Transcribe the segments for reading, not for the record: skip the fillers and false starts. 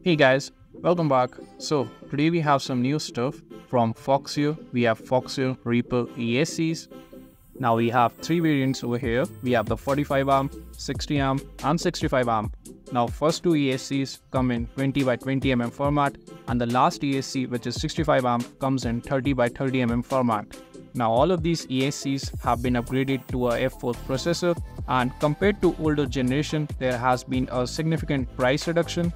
Hey guys, welcome back. So today we have some new stuff from Foxeer. We have Foxeer Reaper ESCs. Now we have three variants over here. We have the 45 amp, 60 amp and 65 amp. Now first two ESCs come in 20 by 20 mm format and the last ESC, which is 65 amp, comes in 30 by 30 mm format. Now all of these ESCs have been upgraded to a F4 processor, and compared to older generation there has been a significant price reduction.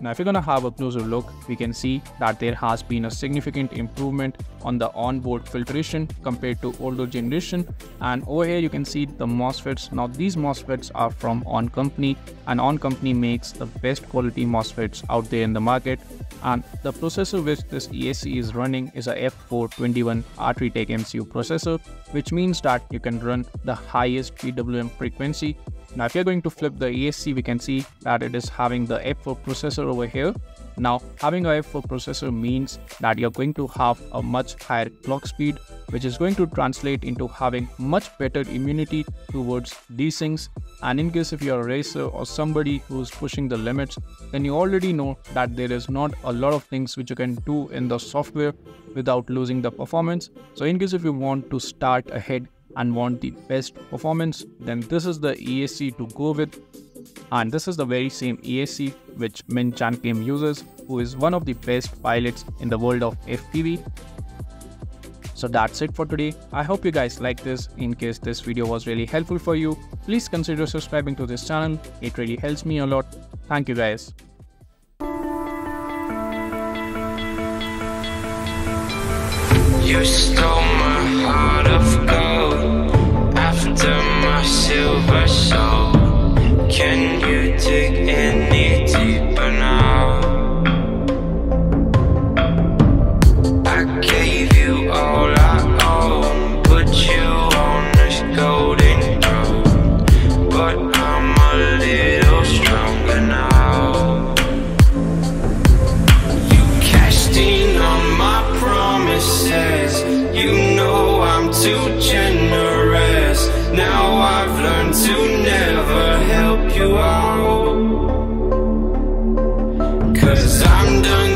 Now if you're gonna have a closer look, we can see that there has been a significant improvement on the onboard filtration compared to older generation. And over here you can see the MOSFETs. Now these MOSFETs are from On Company, and On Company makes the best quality MOSFETs out there in the market. And the processor which this ESC is running is a F421 R3 Tech MCU processor, which means that you can run the highest PWM frequency. Now if you're going to flip the ESC, we can see that it is having the F4 processor over here. Now having a F4 processor means that you're going to have a much higher clock speed, which is going to translate into having much better immunity towards desyncs. And in case if you're a racer or somebody who's pushing the limits, then you already know that there is not a lot of things which you can do in the software without losing the performance. So in case if you want to start ahead and want the best performance, then this is the ESC to go with. And this is the very same ESC which Min Chan Kim uses, who is one of the best pilots in the world of FPV. So that's it for today. I hope you guys like this. In case this video was really helpful for you, please consider subscribing to this channel. It really helps me a lot. Thank you guys. You stole my heart of gold after my silver soul. Can you dig any deeper now? I gave you all I own, put you on this golden throne, but I'm a little stronger now. You cashed in on my promises, you know I'm too generous. Now I've learned to never help you out, 'cause I'm done